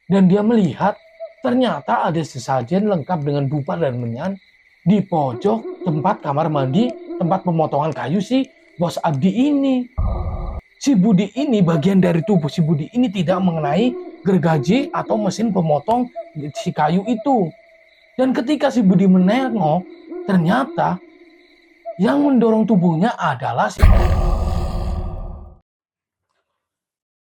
Dan dia melihat ternyata ada sesajen lengkap dengan dupa dan menyan di pojok tempat kamar mandi, tempat pemotongan kayu si bos Abdi ini. Si Budi ini, bagian dari tubuh si Budi ini tidak mengenai gergaji atau mesin pemotong si kayu itu. Dan ketika si Budi menengok, ternyata yang mendorong tubuhnya adalah si...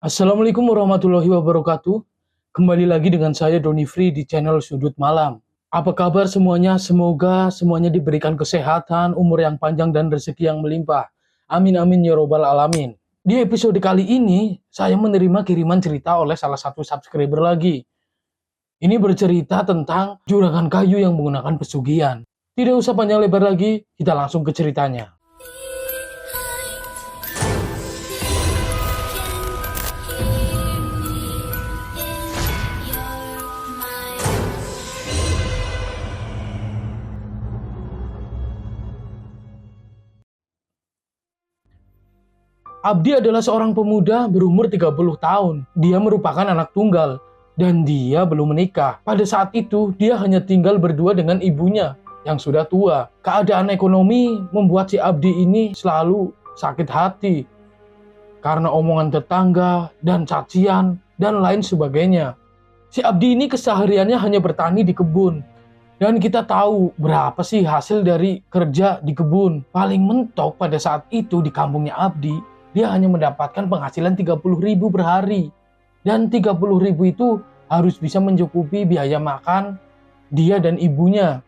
Assalamualaikum warahmatullahi wabarakatuh. Kembali lagi dengan saya Doni Free di channel Sudut Malam. Apa kabar semuanya? Semoga semuanya diberikan kesehatan, umur yang panjang, dan rezeki yang melimpah. Amin amin ya robbal alamin. Di episode kali ini, saya menerima kiriman cerita oleh salah satu subscriber lagi. Ini bercerita tentang juragan kayu yang menggunakan pesugihan. Tidak usah panjang lebar lagi, kita langsung ke ceritanya. Abdi adalah seorang pemuda berumur 30 tahun. Dia merupakan anak tunggal dan dia belum menikah. Pada saat itu, dia hanya tinggal berdua dengan ibunya yang sudah tua. Keadaan ekonomi membuat si Abdi ini selalu sakit hati karena omongan tetangga dan cacian dan lain sebagainya. Si Abdi ini kesehariannya hanya bertani di kebun. Dan kita tahu berapa sih hasil dari kerja di kebun. Paling mentok pada saat itu di kampungnya Abdi, dia hanya mendapatkan penghasilan 30.000 per hari. Dan 30.000 itu harus bisa mencukupi biaya makan dia dan ibunya.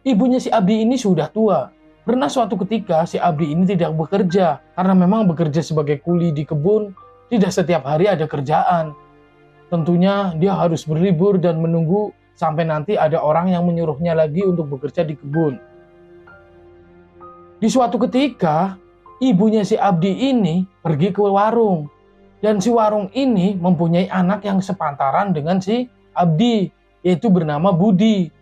Ibunya si Abdi ini sudah tua. Pernah suatu ketika si Abdi ini tidak bekerja. Karena memang bekerja sebagai kuli di kebun, tidak setiap hari ada kerjaan. Tentunya dia harus berlibur dan menunggu sampai nanti ada orang yang menyuruhnya lagi untuk bekerja di kebun. Di suatu ketika, ibunya si Abdi ini pergi ke warung. Dan si warung ini mempunyai anak yang sepantaran dengan si Abdi, yaitu bernama Budi.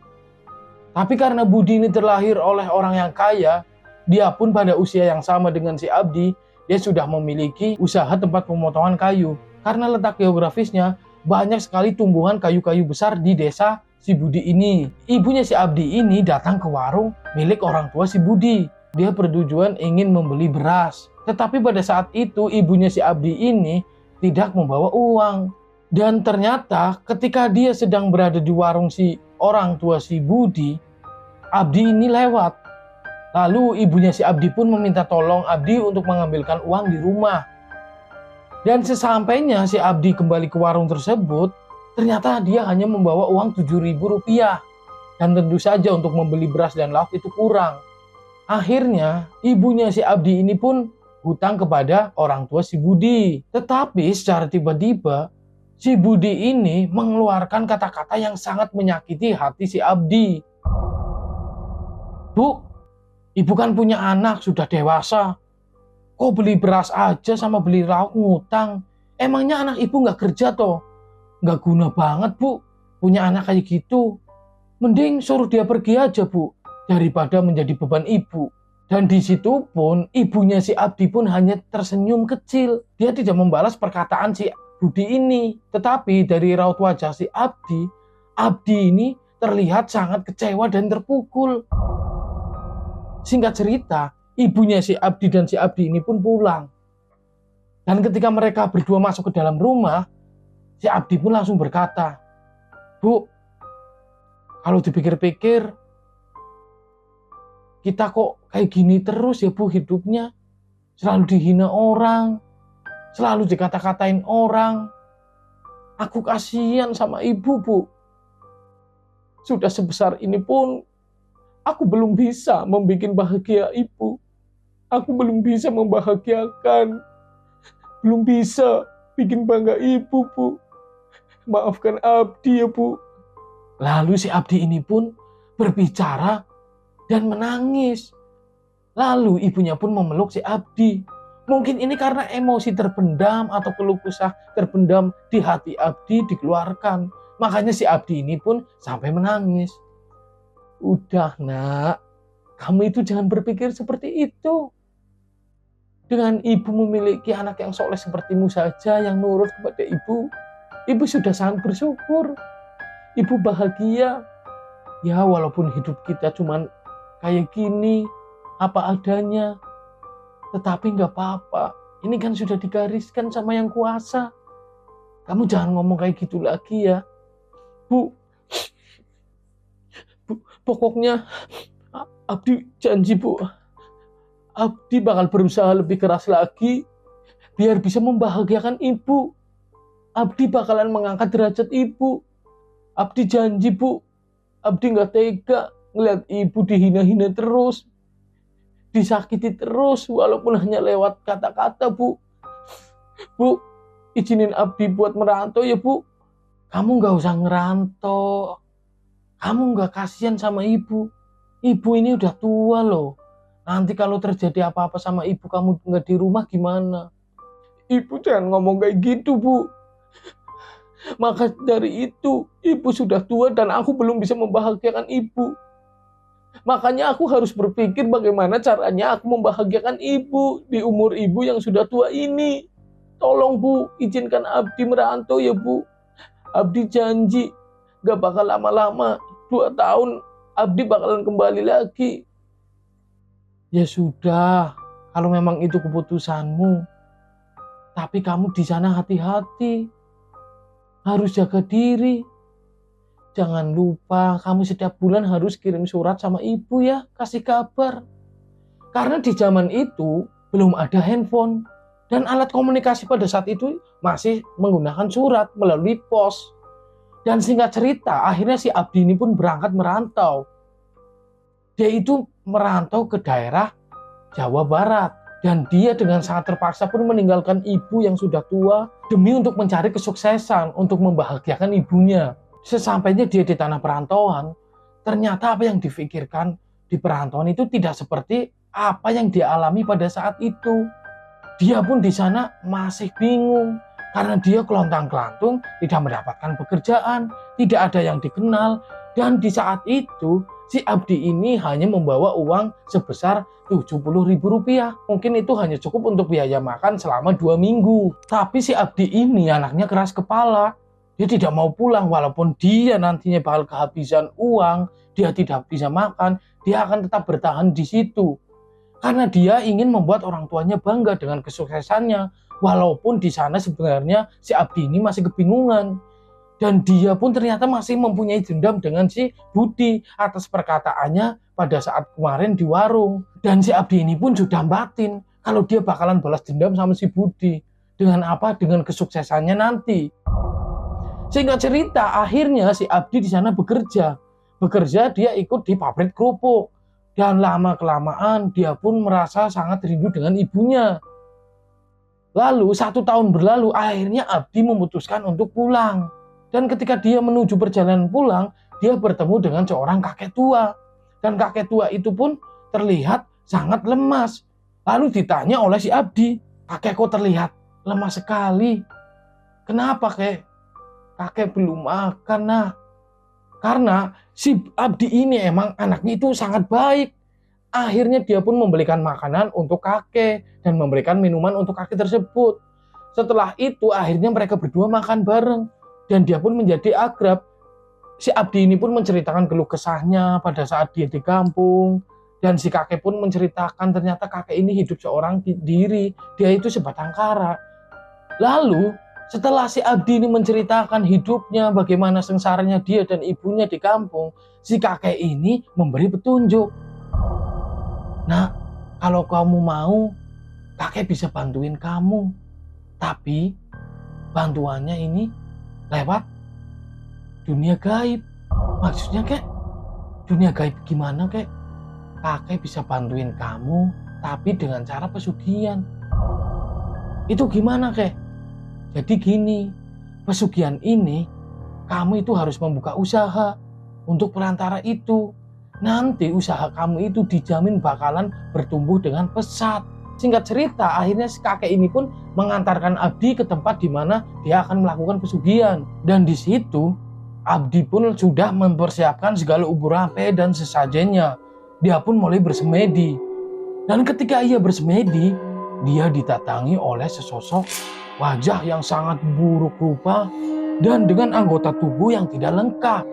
Tapi karena Budi ini terlahir oleh orang yang kaya, dia pun pada usia yang sama dengan si Abdi, dia sudah memiliki usaha tempat pemotongan kayu. Karena letak geografisnya, banyak sekali tumbuhan kayu-kayu besar di desa si Budi ini. Ibunya si Abdi ini datang ke warung milik orang tua si Budi. Dia bertujuan ingin membeli beras. Tetapi pada saat itu ibunya si Abdi ini tidak membawa uang. Dan ternyata ketika dia sedang berada di warung si orang tua si Budi, Abdi ini lewat. Lalu ibunya si Abdi pun meminta tolong Abdi untuk mengambilkan uang di rumah. Dan sesampainya si Abdi kembali ke warung tersebut, ternyata dia hanya membawa uang 7.000 rupiah. Dan tentu saja untuk membeli beras dan lauk itu kurang. Akhirnya ibunya si Abdi ini pun hutang kepada orang tua si Budi. Tetapi secara tiba-tiba si Budi ini mengeluarkan kata-kata yang sangat menyakiti hati si Abdi. "Bu, ibu kan punya anak sudah dewasa. Kok beli beras aja sama beli lauk ngutang? Emangnya anak ibu nggak kerja toh? Nggak guna banget bu, punya anak kayak gitu. Mending suruh dia pergi aja bu, daripada menjadi beban ibu." Dan di situ pun ibunya si Abdi pun hanya tersenyum kecil. Dia tidak membalas perkataan si Budi ini. Tetapi dari raut wajah si Abdi, Abdi ini terlihat sangat kecewa dan terpukul. Singkat cerita, ibunya si Abdi dan si Abdi ini pun pulang. Dan ketika mereka berdua masuk ke dalam rumah, si Abdi pun langsung berkata, "Bu, kalau dipikir-pikir, kita kok kayak gini terus ya bu hidupnya. Selalu dihina orang, selalu dikata-katain orang. Aku kasihan sama ibu bu. Sudah sebesar ini pun, aku belum bisa membuat bahagia ibu. Aku belum bisa membahagiakan. Belum bisa bikin bangga ibu, Bu. Maafkan Abdi ya, Bu." Lalu si Abdi ini pun berbicara dan menangis. Lalu ibunya pun memeluk si Abdi. Mungkin ini karena emosi terpendam atau keluh kesah terpendam di hati Abdi dikeluarkan. Makanya si Abdi ini pun sampai menangis. "Udah nak, kamu itu jangan berpikir seperti itu. Dengan ibu memiliki anak yang soleh sepertimu saja yang nurut kepada ibu, Ibu sudah sangat bersyukur. Ibu bahagia. Ya walaupun hidup kita cuman kayak gini, apa adanya. Tetapi nggak apa-apa. Ini kan sudah digariskan sama yang kuasa. Kamu jangan ngomong kayak gitu lagi ya. Bu, pokoknya Abdi janji Bu. Abdi bakal berusaha lebih keras lagi biar bisa membahagiakan ibu. Abdi bakalan mengangkat derajat ibu. Abdi janji Bu. Abdi nggak tega ngeliat ibu dihina-hina terus, disakiti terus walaupun hanya lewat kata-kata Bu. Bu, izinin Abdi buat merantau ya Bu. Kamu nggak usah ngerantau. Kamu nggak kasihan sama ibu. Ibu ini udah tua loh. Nanti kalau terjadi apa-apa sama ibu kamu nggak di rumah gimana? Ibu jangan ngomong kayak gitu Bu. Maka dari itu, ibu sudah tua dan aku belum bisa membahagiakan ibu. Makanya aku harus berpikir bagaimana caranya aku membahagiakan ibu di umur ibu yang sudah tua ini. Tolong Bu, izinkan Abdi merantau ya Bu. Abdi janji, gak bakal lama-lama. 2 tahun, Abdi bakalan kembali lagi. Ya sudah, kalau memang itu keputusanmu. Tapi kamu di sana hati-hati. Harus jaga diri. Jangan lupa kamu setiap bulan harus kirim surat sama ibu ya, kasih kabar. Karena di zaman itu belum ada handphone. Dan alat komunikasi pada saat itu masih menggunakan surat melalui pos. Dan singkat cerita, akhirnya si Abdi ini pun berangkat merantau. Dia itu merantau ke daerah Jawa Barat. Dan dia dengan sangat terpaksa pun meninggalkan ibu yang sudah tua demi untuk mencari kesuksesan untuk membahagiakan ibunya. Sesampainya dia di tanah perantauan, ternyata apa yang difikirkan di perantauan itu tidak seperti apa yang dia alami pada saat itu. Dia pun di sana masih bingung karena dia kelontang-kelantung, tidak mendapatkan pekerjaan, tidak ada yang dikenal, dan di saat itu si Abdi ini hanya membawa uang sebesar Rp70.000. Mungkin itu hanya cukup untuk biaya makan selama 2 minggu. Tapi si Abdi ini anaknya keras kepala. Dia tidak mau pulang walaupun dia nantinya bakal kehabisan uang, dia tidak bisa makan, dia akan tetap bertahan di situ. Karena dia ingin membuat orang tuanya bangga dengan kesuksesannya. Walaupun di sana sebenarnya si Abdi ini masih kebingungan. Dan dia pun ternyata masih mempunyai dendam dengan si Budi atas perkataannya pada saat kemarin di warung. Dan si Abdi ini pun sudah batin kalau dia bakalan balas dendam sama si Budi. Dengan apa? Dengan kesuksesannya nanti. Singkat cerita, akhirnya si Abdi di sana bekerja. Bekerja dia ikut di pabrik kerupuk. Dan lama-kelamaan dia pun merasa sangat rindu dengan ibunya. Lalu 1 tahun berlalu, akhirnya Abdi memutuskan untuk pulang. Dan ketika dia menuju perjalanan pulang, dia bertemu dengan seorang kakek tua. Dan kakek tua itu pun terlihat sangat lemas. Lalu ditanya oleh si Abdi, "Kakek kok terlihat lemah sekali. Kenapa kek? Kakek belum makan nah." Karena si Abdi ini emang anaknya itu sangat baik. Akhirnya dia pun membelikan makanan untuk kakek dan memberikan minuman untuk kakek tersebut. Setelah itu akhirnya mereka berdua makan bareng. Dan dia pun menjadi akrab. Si Abdi ini pun menceritakan keluh kesahnya pada saat dia di kampung. Dan si kakek pun menceritakan ternyata kakek ini hidup seorang diri. Dia itu sebatang kara. Lalu setelah si Abdi ini menceritakan hidupnya, bagaimana sengsaranya dia dan ibunya di kampung, si kakek ini memberi petunjuk. "Nah, kalau kamu mau, kakek bisa bantuin kamu. Tapi bantuannya ini lewat dunia gaib." Maksudnya kek, dunia gaib gimana kek? Kakek bisa bantuin kamu, tapi dengan cara pesugihan. Itu gimana kek? Jadi gini, pesugihan ini kamu itu harus membuka usaha untuk perantara itu. Nanti usaha kamu itu dijamin bakalan bertumbuh dengan pesat. Singkat cerita, akhirnya si kakek ini pun mengantarkan Abdi ke tempat di mana dia akan melakukan pesugihan. Dan di situ, Abdi pun sudah mempersiapkan segala ubur ape dan sesajennya. Dia pun mulai bersemedi. Dan ketika ia bersemedi, dia didatangi oleh sesosok wajah yang sangat buruk rupa dan dengan anggota tubuh yang tidak lengkap.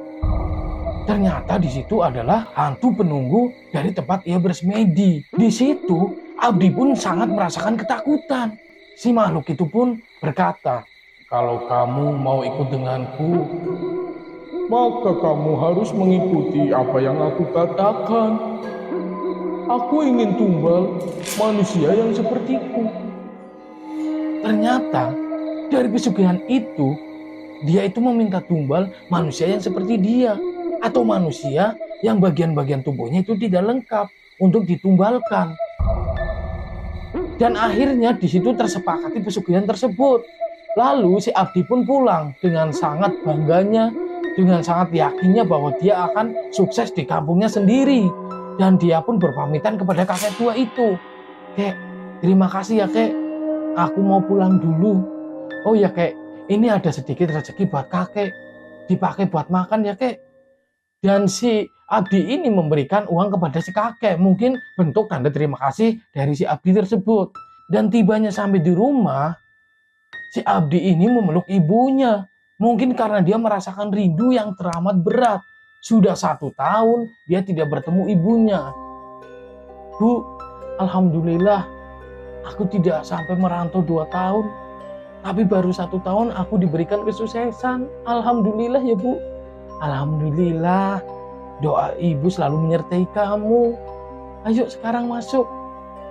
Ternyata di situ adalah hantu penunggu dari tempat ia bersemedi. Di situ Abdi pun sangat merasakan ketakutan. Si makhluk itu pun berkata, "Kalau kamu mau ikut denganku, maka kamu harus mengikuti apa yang aku katakan. Aku ingin tumbal manusia yang sepertiku." Ternyata dari pesugihan itu, dia itu meminta tumbal manusia yang seperti dia, atau manusia yang bagian-bagian tubuhnya itu tidak lengkap untuk ditumbalkan. Dan akhirnya di situ tersepakati pesugihan tersebut. Lalu si Abdi pun pulang dengan sangat bangganya, dengan sangat yakinnya bahwa dia akan sukses di kampungnya sendiri. Dan dia pun berpamitan kepada kakek tua itu. "Kek, terima kasih ya kek, aku mau pulang dulu. Oh ya kek, ini ada sedikit rezeki buat kakek, dipakai buat makan ya kek." Dan si Abdi ini memberikan uang kepada si kakek, mungkin bentuk tanda terima kasih dari si Abdi tersebut. Dan tibanya sampai di rumah, si Abdi ini memeluk ibunya. Mungkin karena dia merasakan rindu yang teramat berat. Sudah 1 tahun dia tidak bertemu ibunya. "Bu, alhamdulillah aku tidak sampai merantau 2 tahun. Tapi baru 1 tahun aku diberikan kesuksesan. Alhamdulillah ya Bu. Alhamdulillah, doa ibu selalu menyertai kamu. Ayo sekarang masuk."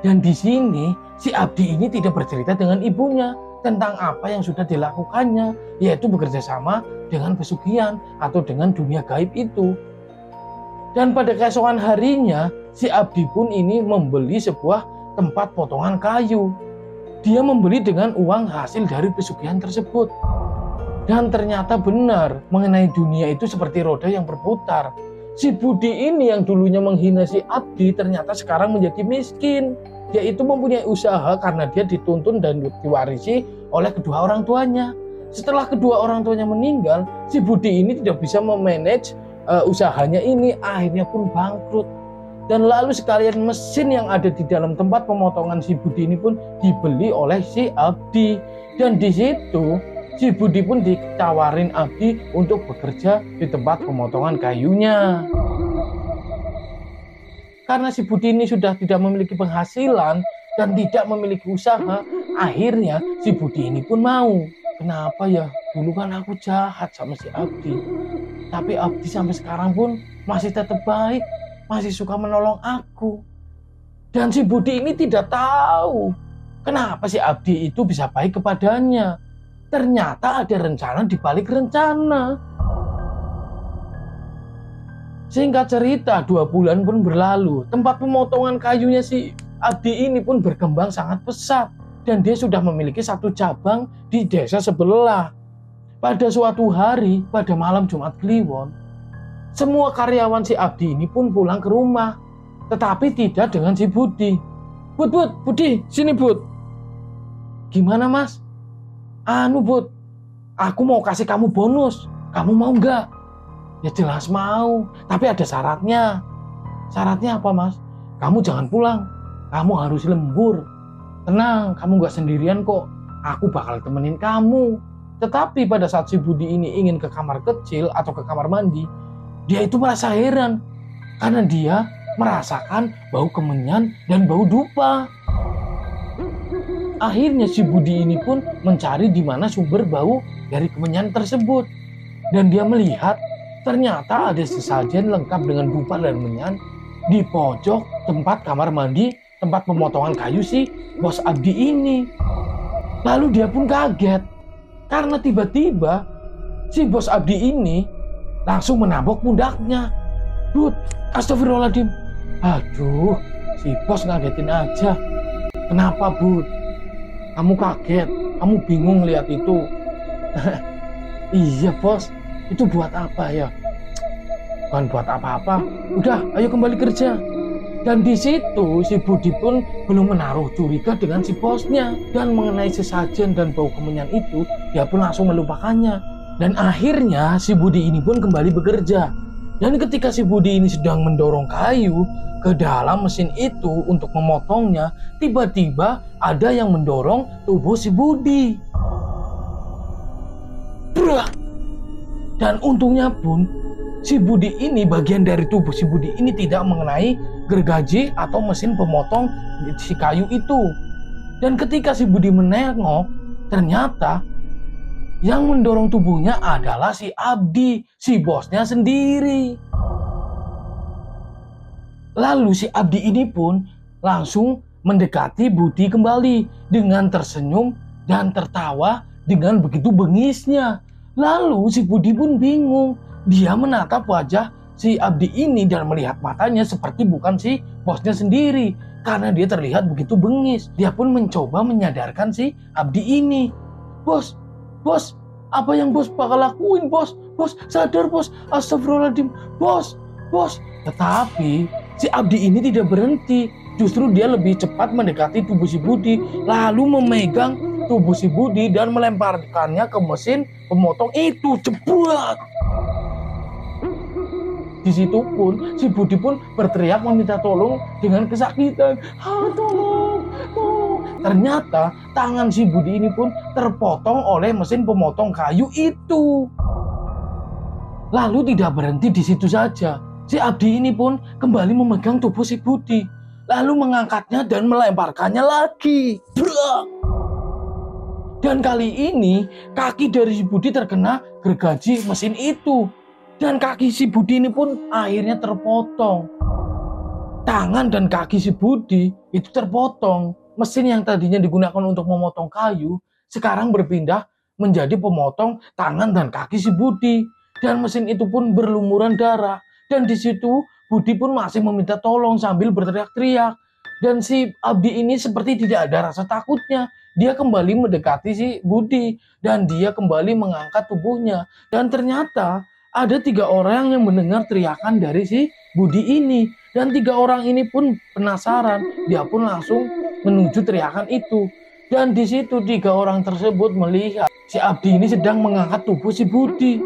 Dan di sini si Abdi ini tidak bercerita dengan ibunya tentang apa yang sudah dilakukannya, yaitu bekerja sama dengan pesugihan atau dengan dunia gaib itu. Dan pada keesokan harinya, si Abdi pun ini membeli sebuah tempat potongan kayu. Dia membeli dengan uang hasil dari pesugihan tersebut. Dan ternyata benar mengenai dunia itu seperti roda yang berputar. Si Budi ini yang dulunya menghina si Abdi ternyata sekarang menjadi miskin. Dia itu mempunyai usaha karena dia dituntun dan diwarisi oleh kedua orang tuanya. Setelah kedua orang tuanya meninggal, si Budi ini tidak bisa memanage usahanya ini, akhirnya pun bangkrut. Dan lalu sekalian mesin yang ada di dalam tempat pemotongan si Budi ini pun dibeli oleh si Abdi. Dan di situ si Budi pun ditawarin Abdi untuk bekerja di tempat pemotongan kayunya. Karena si Budi ini sudah tidak memiliki penghasilan dan tidak memiliki usaha, akhirnya si Budi ini pun mau. "Kenapa ya? Dulu kan aku jahat sama si Abdi. Tapi Abdi sampai sekarang pun masih tetap baik, masih suka menolong aku." Dan si Budi ini tidak tahu kenapa si Abdi itu bisa baik kepadanya. Ternyata ada rencana di balik rencana. Singkat cerita, 2 bulan pun berlalu. Tempat pemotongan kayunya si Abdi ini pun berkembang sangat pesat. Dan dia sudah memiliki 1 cabang di desa sebelah. Pada suatu hari, pada malam Jumat Kliwon, semua karyawan si Abdi ini pun pulang ke rumah. Tetapi tidak dengan si Budi. Budi, sini Bud." "Gimana mas?" Bud, aku mau kasih kamu bonus. Kamu mau nggak?" "Ya jelas mau, tapi ada syaratnya." "Syaratnya apa mas?" "Kamu jangan pulang, kamu harus lembur. Tenang, kamu nggak sendirian kok, aku bakal temenin kamu." Tetapi pada saat si Budi ini ingin ke kamar kecil atau ke kamar mandi, dia itu merasa heran karena dia merasakan bau kemenyan dan bau dupa. Akhirnya si Budi ini pun mencari di mana sumber bau dari kemenyan tersebut. Dan dia melihat ternyata ada sesajen lengkap dengan dupa dan menyan di pojok tempat kamar mandi, tempat pemotongan kayu si bos Abdi ini. Lalu dia pun kaget karena tiba-tiba si bos Abdi ini langsung menabok pundaknya. "Bud, astagfirullahaladzim." "Aduh, si bos ngagetin aja." "Kenapa Bud? Kamu kaget, kamu bingung lihat itu?" "Iya bos, itu buat apa ya?" "Bukan buat apa-apa, udah ayo kembali kerja." Dan di situ si Budi pun belum menaruh curiga dengan si bosnya. Dan mengenai sesajen dan bau kemenyan itu, dia pun langsung melupakannya. Dan akhirnya si Budi ini pun kembali bekerja. Dan ketika si Budi ini sedang mendorong kayu ke dalam mesin itu untuk memotongnya, tiba-tiba ada yang mendorong tubuh si Budi. Brak! Dan untungnya pun si Budi ini, bagian dari tubuh si Budi ini tidak mengenai gergaji atau mesin pemotong si kayu itu. Dan ketika si Budi menengok, ternyata yang mendorong tubuhnya adalah si Abdi, si bosnya sendiri. Lalu si Abdi ini pun langsung mendekati Budi kembali dengan tersenyum dan tertawa dengan begitu bengisnya. Lalu si Budi pun bingung. Dia menatap wajah si Abdi ini dan melihat matanya seperti bukan si bosnya sendiri, karena dia terlihat begitu bengis. Dia pun mencoba menyadarkan si Abdi ini. Bos, apa yang bos bakal lakuin, bos? Bos, sadar bos, astagfirullahaladzim, bos. Tetapi si Abdi ini tidak berhenti. Justru dia lebih cepat mendekati tubuh si Budi, lalu memegang tubuh si Budi dan melemparkannya ke mesin pemotong itu. Jebret! Di situ pun si Budi pun berteriak meminta tolong dengan kesakitan. Tolong. Ternyata tangan si Budi ini pun terpotong oleh mesin pemotong kayu itu. Lalu tidak berhenti di situ saja. Si Abdi ini pun kembali memegang tubuh si Budi, lalu mengangkatnya dan melemparkannya lagi. Brak! Dan kali ini kaki dari si Budi terkena gergaji mesin itu. Dan kaki si Budi ini pun akhirnya terpotong. Tangan dan kaki si Budi itu terpotong. Mesin yang tadinya digunakan untuk memotong kayu sekarang berpindah menjadi pemotong tangan dan kaki si Budi. Dan mesin itu pun berlumuran darah. Dan di situ Budi pun masih meminta tolong sambil berteriak-teriak. Dan si Abdi ini seperti tidak ada rasa takutnya. Dia kembali mendekati si Budi dan dia kembali mengangkat tubuhnya. Dan ternyata ada 3 orang yang mendengar teriakan dari si Budi ini. Dan 3 orang ini pun penasaran. Dia pun langsung menuju teriakan itu. Dan di situ 3 orang tersebut melihat si Abdi ini sedang mengangkat tubuh si Budi.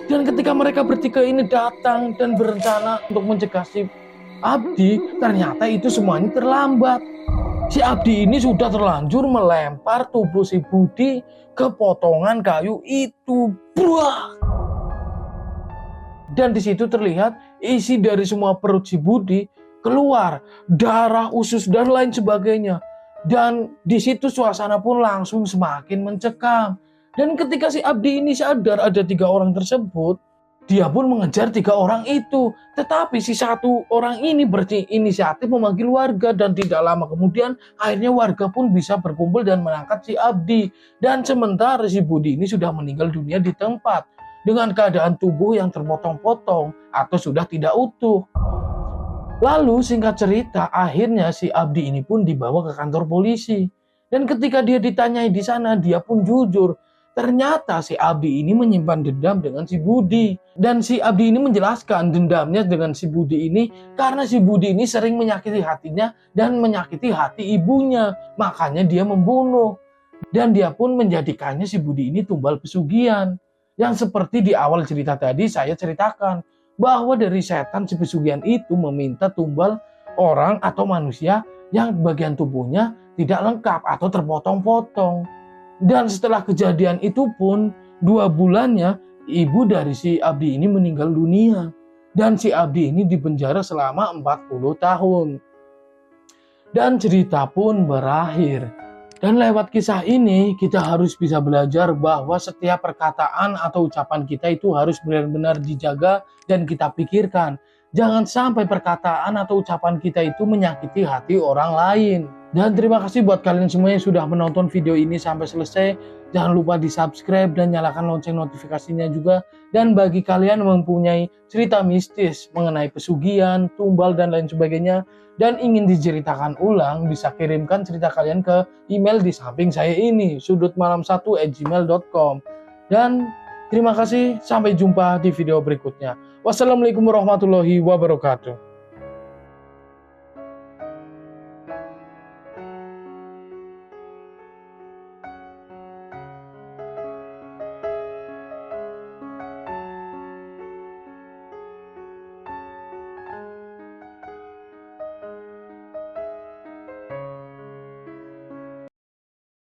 Dan ketika mereka bertiga ini datang dan berencana untuk mencegah si Abdi, ternyata itu semuanya terlambat. Si Abdi ini sudah terlanjur melempar tubuh si Budi ke potongan kayu itu. Buah! Dan di situ terlihat isi dari semua perut si Budi keluar, darah, usus dan lain sebagainya. Dan di situ suasana pun langsung semakin mencekam. Dan ketika si Abdi ini sadar ada 3 orang tersebut, dia pun mengejar 3 orang itu. Tetapi si 1 orang ini berinisiatif memanggil warga dan tidak lama kemudian akhirnya warga pun bisa berkumpul dan mengangkat si Abdi. Dan sementara si Budi ini sudah meninggal dunia di tempat dengan keadaan tubuh yang terpotong-potong atau sudah tidak utuh. Lalu singkat cerita, akhirnya si Abdi ini pun dibawa ke kantor polisi. Dan ketika dia ditanyai di sana, dia pun jujur. Ternyata si Abdi ini menyimpan dendam dengan si Budi. Dan si Abdi ini menjelaskan dendamnya dengan si Budi ini karena si Budi ini sering menyakiti hatinya dan menyakiti hati ibunya. Makanya dia membunuh. Dan dia pun menjadikannya si Budi ini tumbal pesugihan. Yang seperti di awal cerita tadi saya ceritakan. Bahwa dari setan si pesugihan itu meminta tumbal orang atau manusia yang bagian tubuhnya tidak lengkap atau terpotong-potong. Dan setelah kejadian itu pun 2 bulannya ibu dari si Abdi ini meninggal dunia. Dan si Abdi ini dipenjara selama 40 tahun. Dan cerita pun berakhir. Dan lewat kisah ini kita harus bisa belajar bahwa setiap perkataan atau ucapan kita itu harus benar-benar dijaga dan kita pikirkan. Jangan sampai perkataan atau ucapan kita itu menyakiti hati orang lain. Dan terima kasih buat kalian semua yang sudah menonton video ini sampai selesai. Jangan lupa di subscribe dan nyalakan lonceng notifikasinya juga. Dan bagi kalian yang mempunyai cerita mistis mengenai pesugihan, tumbal dan lain sebagainya, dan ingin diceritakan ulang, bisa kirimkan cerita kalian ke email di samping saya ini, sudutmalam1@gmail.com. Dan terima kasih, sampai jumpa di video berikutnya. Wassalamualaikum warahmatullahi wabarakatuh.